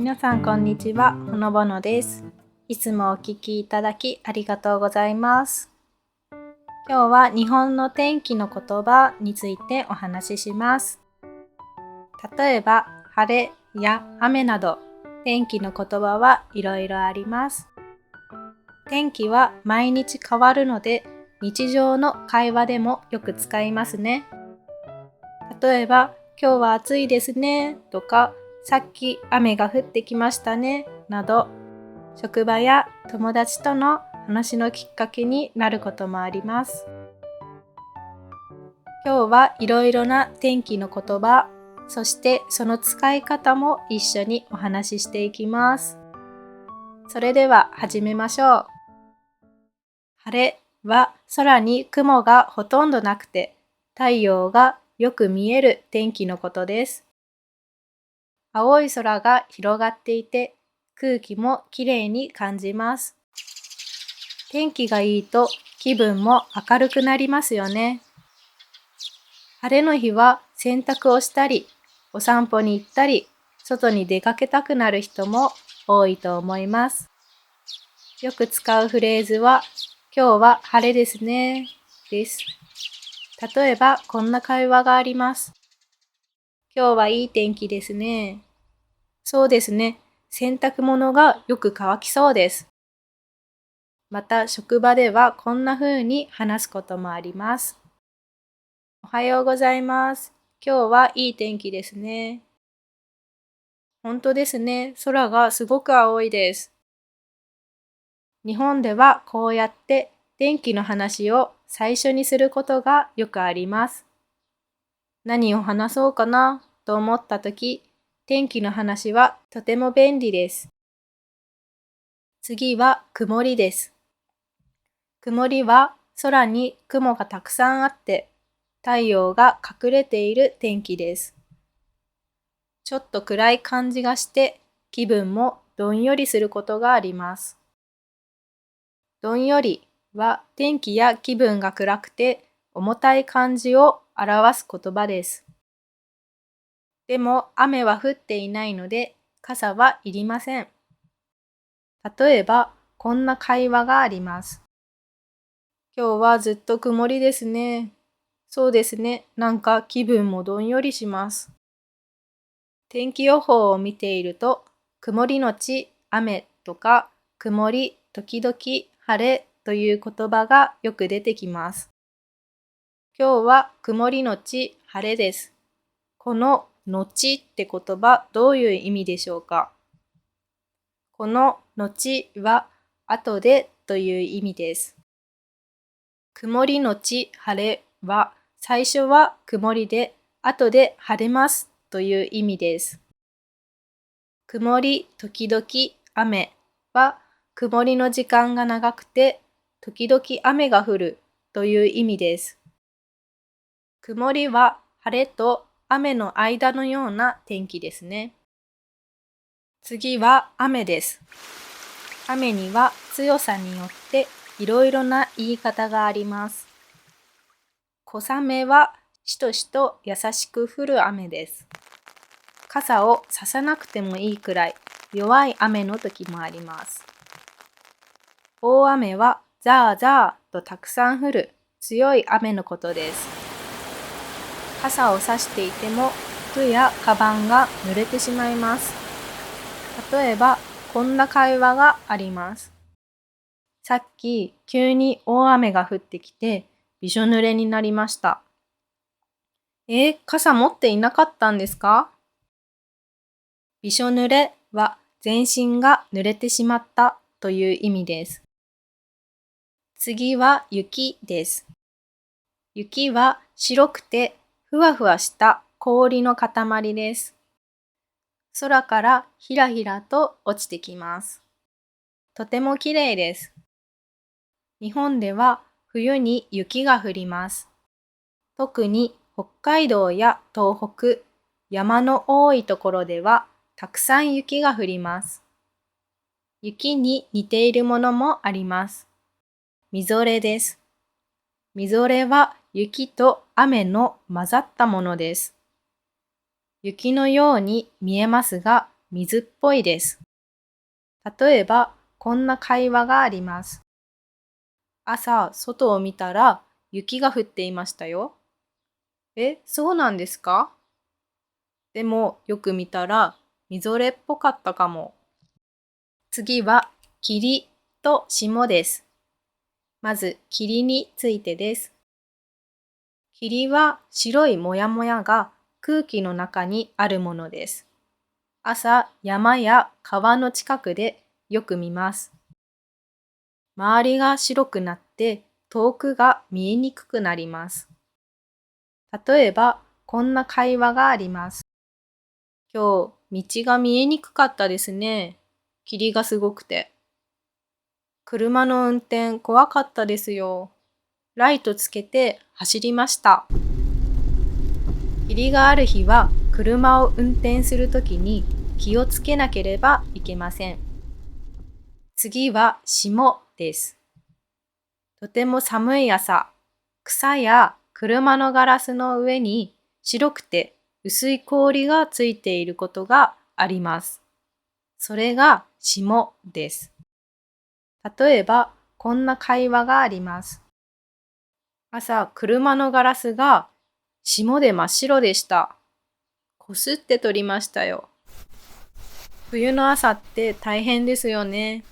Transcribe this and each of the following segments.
皆さんこんにちは、ほのぼのです。いつもお聞きいただきありがとうございます。今日は日本の天気の言葉についてお話しします。例えば、晴れや雨など、天気の言葉はいろいろあります。天気は毎日変わるので、日常の会話でもよく使いますね。例えば、今日は暑いですねとか、さっき雨が降ってきましたねなど、職場や友達との話のきっかけになることもあります。今日はいろいろな天気の言葉、そしてその使い方も一緒にお話ししていきます。それでは始めましょう。晴れは空に雲がほとんどなくて、太陽がよく見える天気のことです。青い空が広がっていて、空気もきれいに感じます。天気がいいと気分も明るくなりますよね。晴れの日は洗濯をしたり、お散歩に行ったり、外に出かけたくなる人も多いと思います。よく使うフレーズは、今日は晴れですね、です。例えばこんな会話があります。今日はいい天気ですね。そうですね。洗濯物がよく乾きそうです。また職場ではこんな風に話すこともあります。おはようございます。今日はいい天気ですね。本当ですね。空がすごく青いです。日本ではこうやって天気の話を最初にすることがよくあります。何を話そうかなと思ったとき、天気の話はとても便利です。次は曇りです。曇りは空に雲がたくさんあって太陽が隠れている天気です。ちょっと暗い感じがして気分もどんよりすることがあります。どんよりは天気や気分が暗くて重たい感じを表す言葉です。でも雨は降っていないので傘はいりません。例えばこんな会話があります。今日はずっと曇りですね。そうですね。なんか気分もどんよりします。天気予報を見ていると、曇りのち雨とか、曇り時々晴れという言葉がよく出てきます。今日は曇りのち晴れです。この後って言葉どういう意味でしょうか？この後は後でという意味です。曇りのち晴れは最初は曇りで後で晴れますという意味です。曇り時々雨は曇りの時間が長くて時々雨が降るという意味です。曇りは晴れと雨の間のような天気ですね。次は雨です。雨には強さによっていろいろな言い方があります。小雨はしとしと優しく降る雨です。傘をささなくてもいいくらい弱い雨の時もあります。大雨はザーザーとたくさん降る強い雨のことです。傘をさしていても服やカバンが濡れてしまいます。例えばこんな会話があります。さっき急に大雨が降ってきてびしょ濡れになりました。傘持っていなかったんですか？びしょ濡れは全身が濡れてしまったという意味です。次は雪です。雪は白くてふわふわした氷の塊です。空からひらひらと落ちてきます。とてもきれいです。日本では冬に雪が降ります。特に北海道や東北、山の多いところではたくさん雪が降ります。雪に似ているものもあります。みぞれです。みぞれは雪と雨の混ざったものです。雪のように見えますが、水っぽいです。例えば、こんな会話があります。朝、外を見たら雪が降っていましたよ。そうなんですか？でも、よく見たらみぞれっぽかったかも。次は、霧と霜です。まず、霧についてです。霧は白いもやもやが空気の中にあるものです。朝、山や川の近くでよく見ます。周りが白くなって遠くが見えにくくなります。例えば、こんな会話があります。今日、道が見えにくかったですね。霧がすごくて。車の運転怖かったですよ。ライトつけて走りました。霧がある日は車を運転するときに気をつけなければいけません。次は霜です。とても寒い朝、草や車のガラスの上に白くて薄い氷がついていることがあります。それが霜です。例えば、こんな会話があります。朝、車のガラスが霜で真っ白でした。こすって取りましたよ。冬の朝って大変ですよね。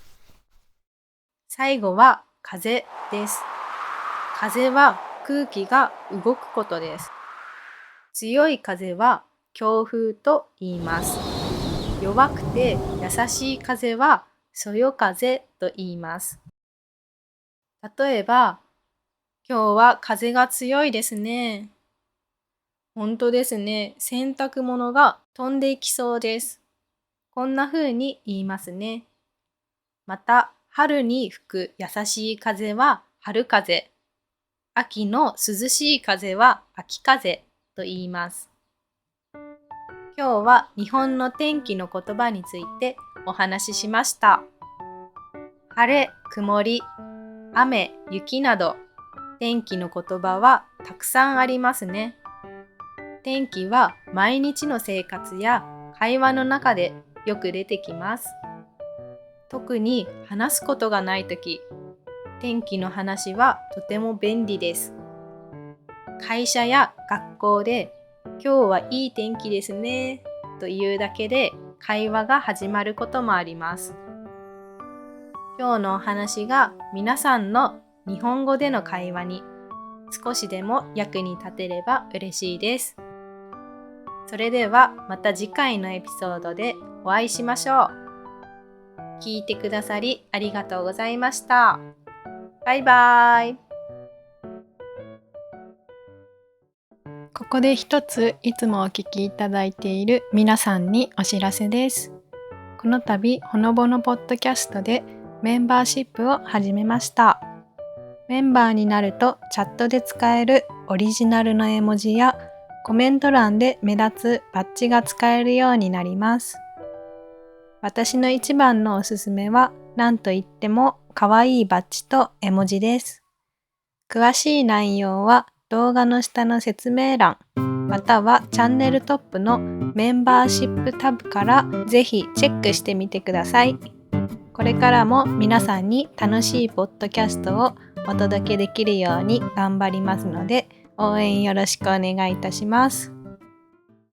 最後は風です。風は空気が動くことです。強い風は強風と言います。弱くて優しい風はそよ風と言います。例えば、今日は風が強いですね。本当ですね。洗濯物が飛んでいきそうです。こんな風に言いますね。また、春に吹く優しい風は春風。秋の涼しい風は秋風と言います。今日は日本の天気の言葉についてお話ししました。晴れ、曇り、雨、雪など天気の言葉はたくさんありますね。天気は毎日の生活や会話の中でよく出てきます。特に話すことがないとき、天気の話はとても便利です。会社や学校で今日はいい天気ですねというだけで会話が始まることもあります。今日のお話が皆さんの日本語での会話に少しでも役に立てれば嬉しいです。それではまた次回のエピソードでお会いしましょう。聞いてくださりありがとうございました。バイバイ。ここで一ついつもお聞きいただいている皆さんにお知らせです。この度ほのぼのポッドキャストでメンバーシップを始めました。メンバーになるとチャットで使えるオリジナルの絵文字やコメント欄で目立つバッジが使えるようになります。私の一番のおすすめは何といっても可愛いバッジと絵文字です。詳しい内容は動画の下の説明欄またはチャンネルトップのメンバーシップタブからぜひチェックしてみてください。これからも皆さんに楽しいポッドキャストをお届けできるように頑張りますので応援よろしくお願いいたします。